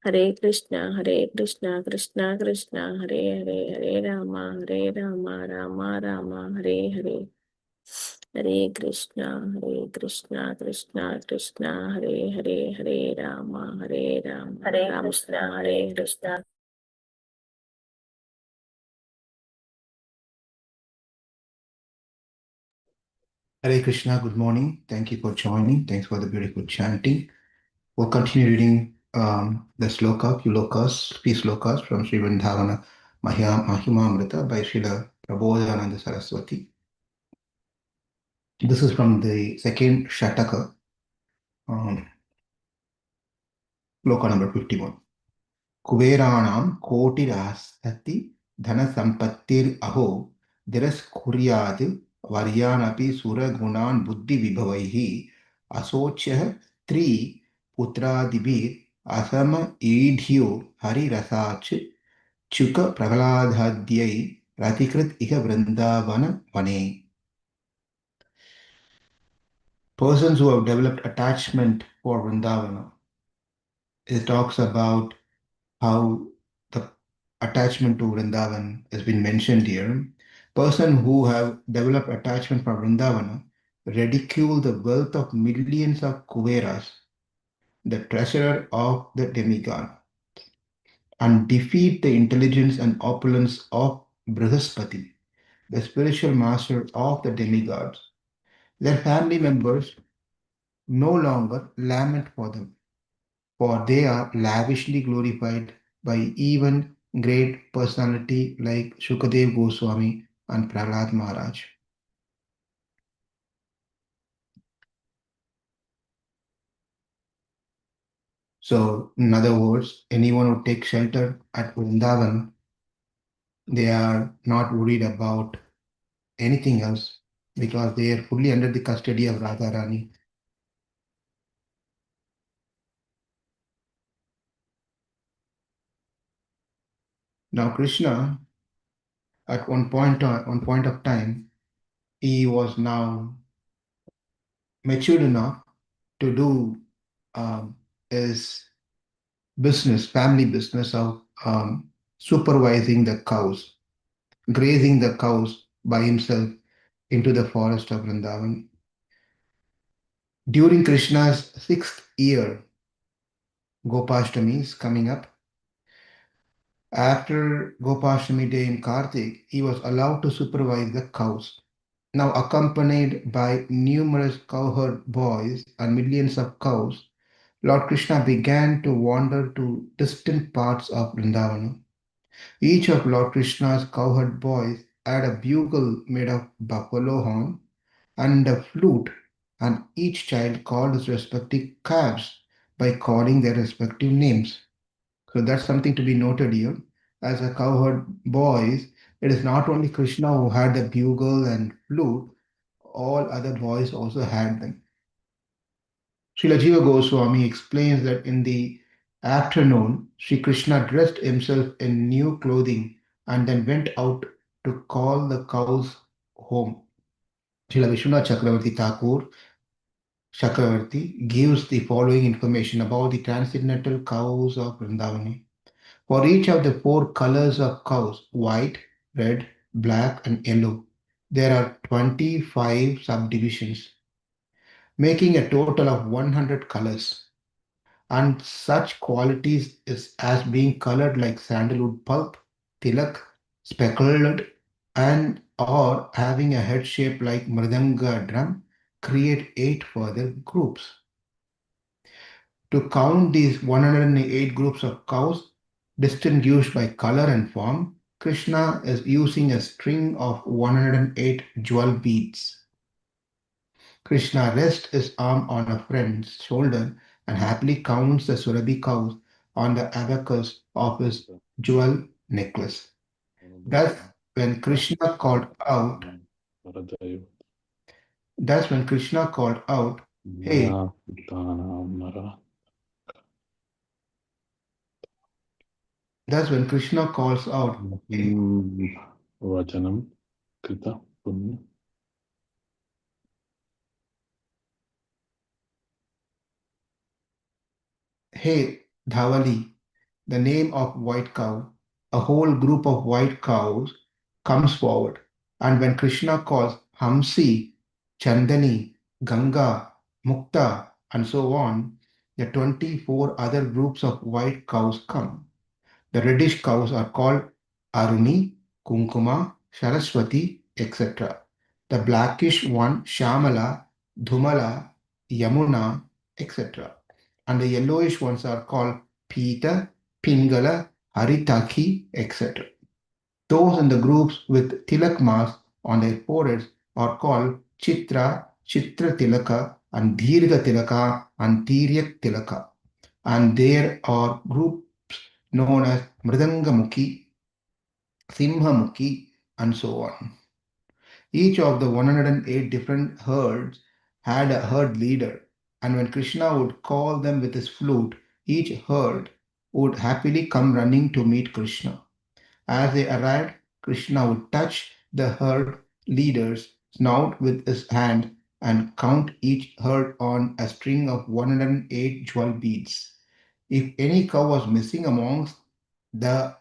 Hare Krishna, Krishna Krishna, Hare Hare, Hare Rama, Rama Rama, Hare Hare. Hare Krishna, Krishna Krishna, Hare Hare, Hare Rama, Rama Krishna, Hare Krishna. Hare Krishna, good morning. Thank you for joining. Thanks for the beautiful chanting. We'll continue reading the sloka, few lokas, peace slokas from Śrī Vṛndāvana Mahimamrita by Srila Prabodhananda Saraswati. This is from the Second Śataka, sloka number 51. Kuveranam koti rahasati dhana sampattir aho diras kuryad varyanapi sura gunan buddhi vibhavaihi asochya tri पुत्रादिभिर Assam ईढ्यो हरिरसाच चुक प्रह्लादाद्यै रतिकृत इह वृंदावन वने. Persons who have developed attachment for Vṛndāvana. It talks about how the attachment to Vrindavan has been mentioned here. Person who have developed attachment for Vrindavana ridicule the wealth of millions of Kuveras, the treasurer of the demigod, and defeat the intelligence and opulence of Brihaspati, the spiritual master of the demigods. Their family members no longer lament for them, for they are lavishly glorified by even great personality like Śukadeva Gosvāmī and Prahlāda Mahārāja. So, in other words, anyone who takes shelter at Vrindavan, they are not worried about anything else because they are fully under the custody of Radharani. Now, Krishna, at one point of time, he was now matured enough to do his business, family business of supervising the cows, grazing the cows by himself into the forest of Vrindavan. During Krishna's 6th year, Gopashtami is coming up. After Gopashtami day in Kartik, he was allowed to supervise the cows. Now accompanied by numerous cowherd boys and millions of cows, Lord Krishna began to wander to distant parts of Vrindavana. Each of Lord Krishna's cowherd boys had a bugle made of buffalo horn and a flute, and each child called his respective calves by calling their respective names. So that's something to be noted here. As a cowherd boys, it is not only Krishna who had the bugle and flute, all other boys also had them. Srila Jiva Goswami explains that in the afternoon, Sri Krishna dressed himself in new clothing and then went out to call the cows home. Srila Vishwanath Chakravarti gives the following information about the transcendental cows of Vrindavani. For each of the 4 colors of cows, white, red, black, and yellow, there are 25 subdivisions, making a total of 100 colors. And such qualities is as being colored like sandalwood pulp, tilak, speckled, and or having a head shape like mridanga drum, create 8 further groups. To count these 108 groups of cows, distinguished by color and form, Krishna is using a string of 108 jewel beads. Krishna rests his arm on a friend's shoulder and happily counts the Surabhi cows on the abacus of his jewel necklace. Thus, when Krishna called out, hey, thus when Krishna calls out, hey, Dhavali, the name of white cow, a whole group of white cows comes forward. And when Krishna calls Hamsi, Chandani, Ganga, Mukta, and so on, the 24 other groups of white cows come. The reddish cows are called Aruni, Kunkuma, Saraswati, etc. The blackish one, Shamala, Dhumala, Yamuna, etc. And the yellowish ones are called Pita, Pingala, Haritaki, etc. Those in the groups with tilak marks on their foreheads are called Chitra, Chitra Tilaka, and Dirga Tilaka, and Tiryak Tilaka. And there are groups known as Mridanga-mukhi, Simha-mukhi, and so on. Each of the 108 different herds had a herd leader, and when Krishna would call them with his flute, each herd would happily come running to meet Krishna. As they arrived, Krishna would touch the herd leader's snout with his hand and count each herd on a string of 108 jewel beads. If any cow was missing amongst the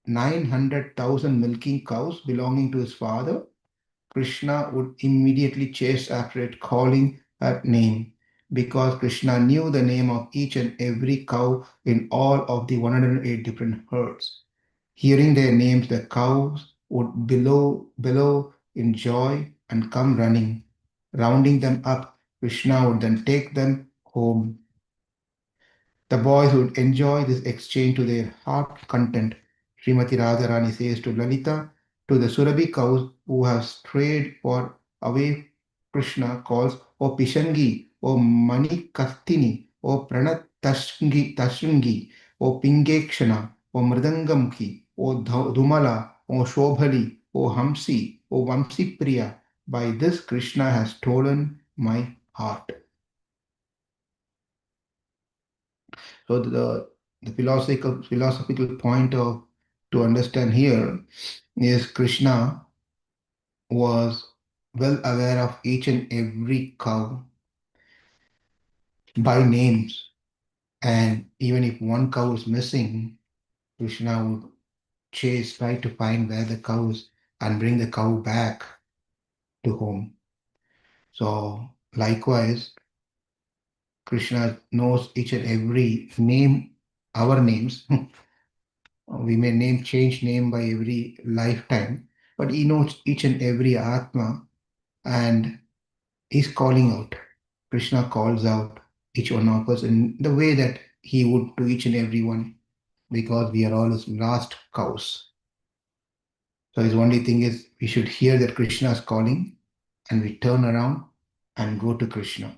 900,000 milking cows belonging to his father, Krishna would immediately chase after it, calling her name, because Krishna knew the name of each and every cow in all of the 108 different herds. Hearing their names, the cows would bellow in joy and come running. Rounding them up, Krishna would then take them home. The boys would enjoy this exchange to their heart content. Srimati Radharani says to Lalita, to the Surabhi cows who have strayed for away, Krishna calls, O Pishangi, O Manikastini, O Tashngi, O Pingekshana, O Mridangamki, O Dhumala, O Shobhali, O Hamsi, O Vamsipriya. By this Krishna has stolen my heart. So the philosophical point of to understand here is Krishna was well aware of each and every cow by names, and even if one cow is missing, Krishna would try to find where the cow is and bring the cow back to home. So likewise, Krishna knows each and every name, our names. We may change name by every lifetime, but he knows each and every Atma and is calling out. Krishna calls out each one of us in the way that he would to each and every one, because we are all his last cows. So his only thing is we should hear that Krishna is calling and we turn around and go to Krishna.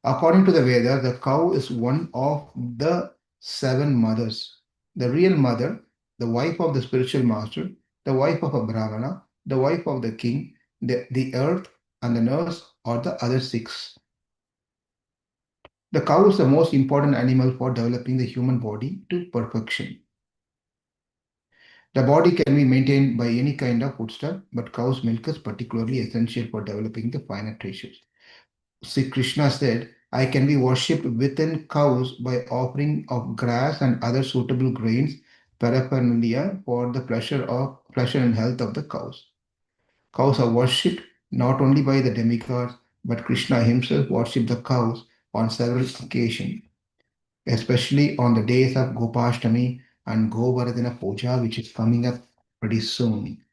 According to the Vedas, the cow is one of the seven mothers. The real mother, the wife of the spiritual master, the wife of a Brahmana, the wife of the king, the earth, and the nurse are the other six. The cow is the most important animal for developing the human body to perfection. The body can be maintained by any kind of foodstuff, but cow's milk is particularly essential for developing the finer tissues. Sri Krishna said, I can be worshipped within cows by offering of grass and other suitable grains, paraphernalia for the pleasure and health of the cows. Cows are worshipped not only by the demigods, but Krishna himself worshipped the cows on several occasions, especially on the days of Gopashtami and Govardhana Puja, which is coming up pretty soon.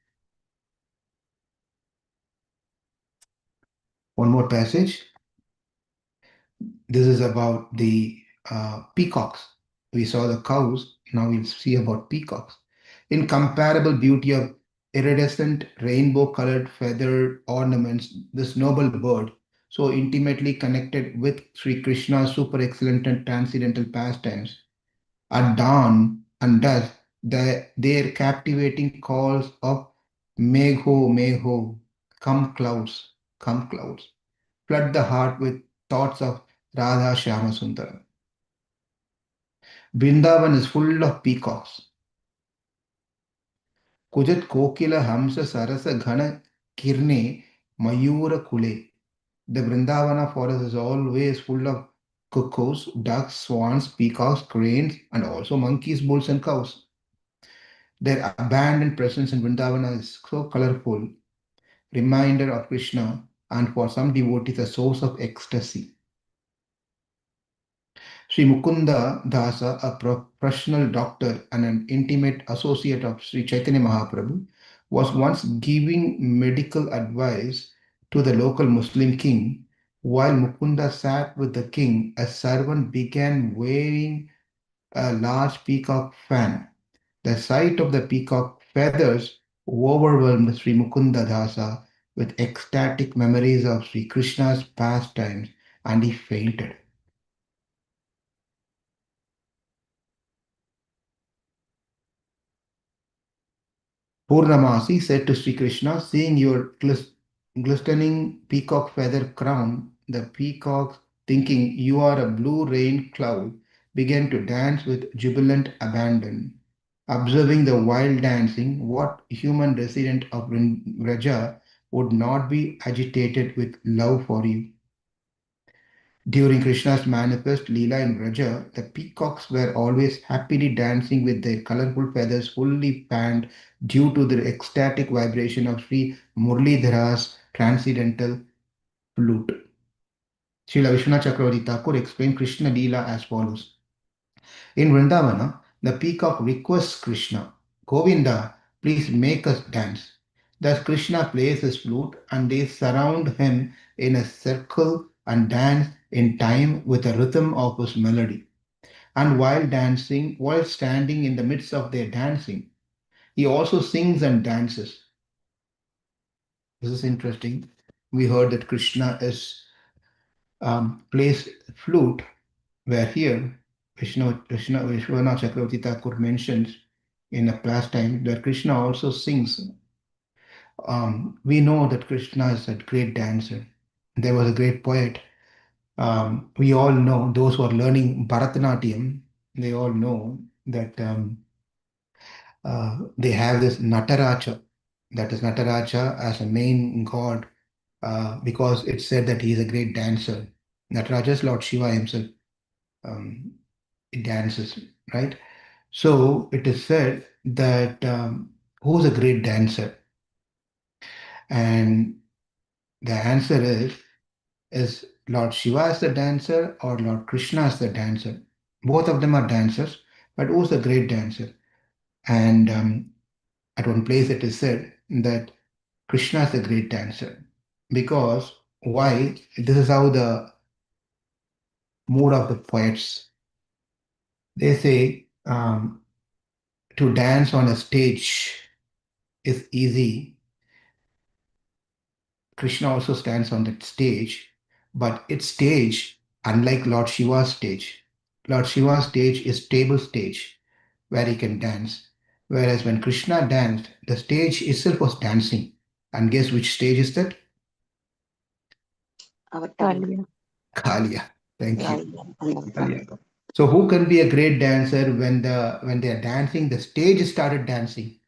One more passage. This is about the peacocks. We saw the cows, now we'll see about peacocks. Incomparable beauty of iridescent rainbow-colored feathered ornaments, this noble bird, so intimately connected with Sri Krishna's super excellent and transcendental pastimes. At dawn and dusk, their captivating calls of Megho, Megho, come clouds, flood the heart with thoughts of Radha Shyama Sundaram. Vrindavan is full of peacocks. Kujat Kokila Hamsa Sarasa Ghana Kirne Mayura Kule. The Vrindavana forest is always full of cuckoos, ducks, swans, peacocks, cranes, and also monkeys, bulls, and cows. Their abandoned presence in Vṛndāvana is so colorful, reminder of Krishna, and for some devotees, a source of ecstasy. Sri Mukunda Dasa, a professional doctor and an intimate associate of Sri Chaitanya Mahaprabhu, was once giving medical advice to the local Muslim king. While Mukunda sat with the king, a servant began waving a large peacock fan. The sight of the peacock feathers overwhelmed Sri Mukunda Dasa with ecstatic memories of Sri Krishna's pastimes, and he fainted. Purnamasi said to Sri Krishna, seeing your glistening peacock feather crown, the peacock, thinking you are a blue rain cloud, began to dance with jubilant abandon. Observing the wild dancing, what human resident of Vraja would not be agitated with love for you? During Krishna's manifest Leela in Vraja, the peacocks were always happily dancing with their colorful feathers fully fanned due to the ecstatic vibration of Sri Muralidhara's transcendental flute. Srila Vishwanath Chakravarti Thakur explained Krishna Leela as follows. In Vṛndāvana, the peacock requests Krishna, Govinda, please make us dance. Thus Krishna plays his flute and they surround him in a circle and dance in time with the rhythm of his melody. And while standing in the midst of their dancing, he also sings and dances. This is interesting. We heard that Krishna is plays flute, where here Vishwanath Chakravarti Thakur mentions in a pastime that Krishna also sings. We know that Krishna is a great dancer. There was a great poet. We all know, those who are learning Bharatanatyam, they all know that they have this Nataraja, that is Nataraja as a main god, because it's said that he is a great dancer. Nataraja is Lord Shiva himself. Um, dances, right? So it is said that who's a great dancer? And the answer is Lord Shiva as the dancer or Lord Krishna as the dancer. Both of them are dancers, but who's the great dancer? And at one place it is said that Krishna is the great dancer. Because why? This is how the mood of the poets. They say to dance on a stage is easy. Krishna also stands on that stage, but its stage, unlike Lord Shiva's stage, Lord Shiva's stage is table stage where he can dance. Whereas when Krishna danced, the stage itself was dancing. And guess which stage is that? Kalia. Kalia. Thank you. Kalia. So who can be a great dancer when they are dancing, the stage started dancing?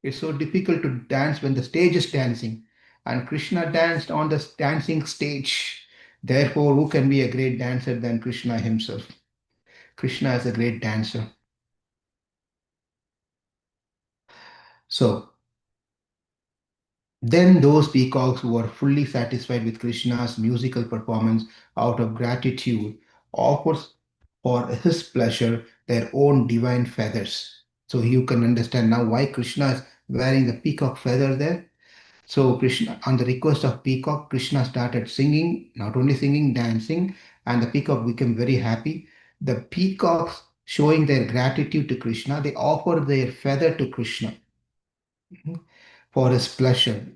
It's so difficult to dance when the stage is dancing. And Krishna danced on the dancing stage. Therefore, who can be a great dancer than Krishna himself? Krishna is a great dancer. So, then those peacocks who were fully satisfied with Krishna's musical performance out of gratitude offers for his pleasure their own divine feathers. So you can understand now why Krishna is wearing the peacock feather there. So Krishna, on the request of peacock, Krishna started singing, not only singing, dancing, and the peacock became very happy. The peacocks, showing their gratitude to Krishna, they offer their feather to Krishna for his pleasure.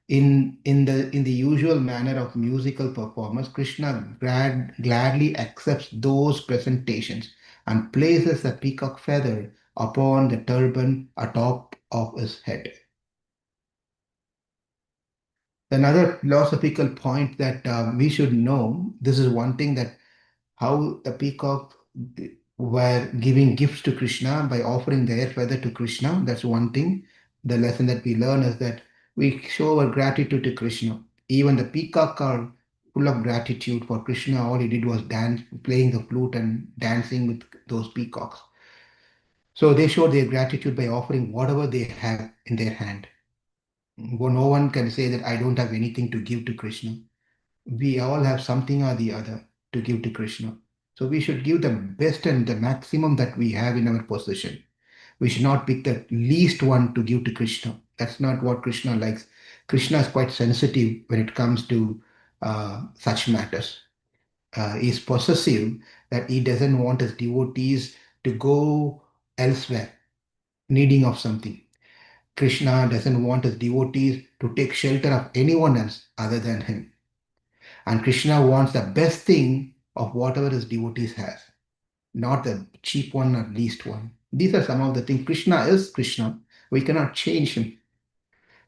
In the usual manner of musical performance, Krishna gladly accepts those presentations and places the peacock feather upon the turban atop of his head. Another philosophical point that we should know, this is one thing, that how the peacock were giving gifts to Krishna by offering their feather to Krishna. That's one thing. The lesson that we learn is that we show our gratitude to Krishna. Even the peacock are full of gratitude for Krishna. All he did was dance, playing the flute and dancing with those peacocks. So they showed their gratitude by offering whatever they have in their hand. No one can say that I don't have anything to give to Krishna. We all have something or the other to give to Krishna. So we should give the best and the maximum that we have in our possession. We should not pick the least one to give to Krishna. That's not what Krishna likes. Krishna is quite sensitive when it comes to such matters. He's possessive, that he doesn't want his devotees to go elsewhere, needing of something. Krishna doesn't want his devotees to take shelter of anyone else other than him. And Krishna wants the best thing of whatever his devotees has, not the cheap one or least one. These are some of the things. Krishna is Krishna. We cannot change him.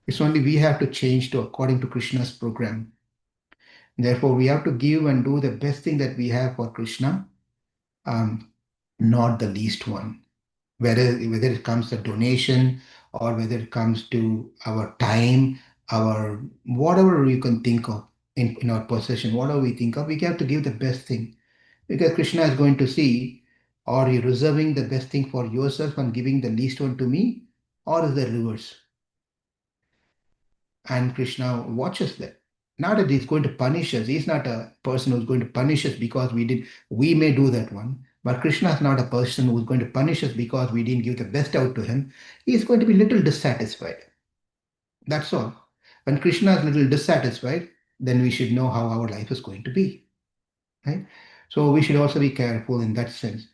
It's only we have to change to according to Krishna's program. Therefore, we have to give and do the best thing that we have for Krishna, not the least one. Whether it comes to donation or whether it comes to our time, our whatever you can think of in our possession, whatever we think of, we have to give the best thing. Because Krishna is going to see, are you reserving the best thing for yourself and giving the least one to me, or is the reverse? And Krishna watches that. Not that he's going to punish us. He's not a person who's going to punish us because we may do that one. But Krishna is not a person who's going to punish us because we didn't give the best out to him. He's going to be little dissatisfied. That's all. When Krishna is little dissatisfied, then we should know how our life is going to be. Right? So we should also be careful in that sense.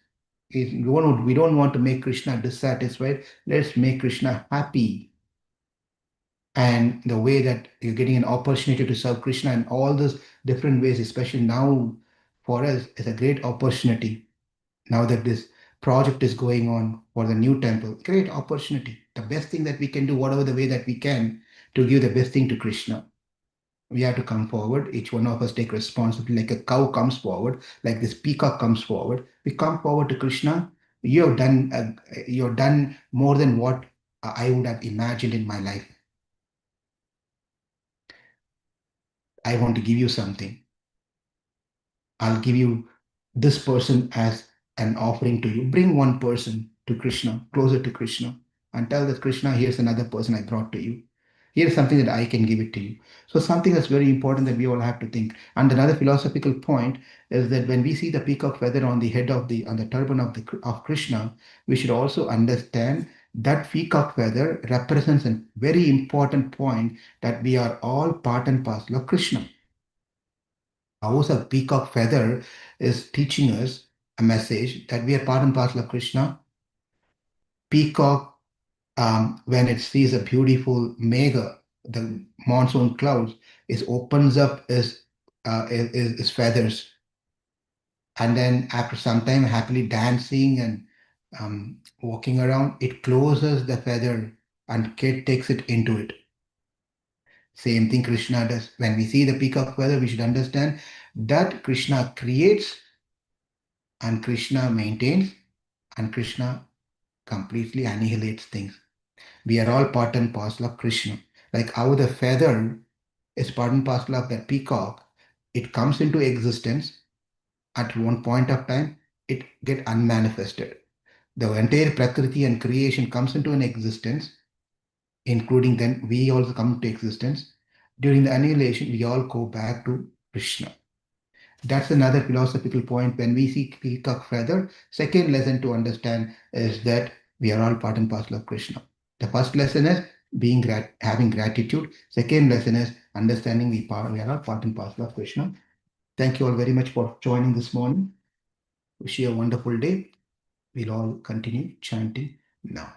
We don't want to make Krishna dissatisfied. Let's make Krishna happy. And the way that you're getting an opportunity to serve Krishna in all those different ways, especially now for us, is a great opportunity. Now that this project is going on for the new temple, great opportunity. The best thing that we can do, whatever the way that we can, to give the best thing to Krishna. We have to come forward. Each one of us take responsibility. Like a cow comes forward, like this peacock comes forward. We come forward to Krishna. You've done more than what I would have imagined in my life. I want to give you something. I'll give you this person as an offering to you. Bring one person to Krishna, closer to Krishna, and tell that Krishna, here's another person I brought to you. Here's something that I can give it to you. So something that's very important that we all have to think. And another philosophical point is that when we see the peacock feather on the head of on the turban of Krishna, we should also understand that peacock feather represents a very important point, that we are all part and parcel of Krishna. House of peacock feather is teaching us a message that we are part and parcel of Krishna. Peacock, when it sees a beautiful mega, the monsoon clouds, it opens up its feathers, and then after some time, happily dancing and walking around, it closes the feather and kid takes it into it. Same thing Krishna does. When we see the peacock feather, we should understand that Krishna creates and Krishna maintains and Krishna completely annihilates things. We are all part and parcel of Krishna. Like how the feather is part and parcel of that peacock, it comes into existence at one point of time, it get unmanifested. The entire Prakriti and creation comes into an existence, including then we also come into existence. During the annihilation, we all go back to Krishna. That's another philosophical point when we see peacock feather. Second lesson to understand is that we are all part and parcel of Krishna. The first lesson is having gratitude. Second lesson is understanding we are all part and parcel of Krishna. Thank you all very much for joining this morning. Wish you a wonderful day. We'll all continue chanting now.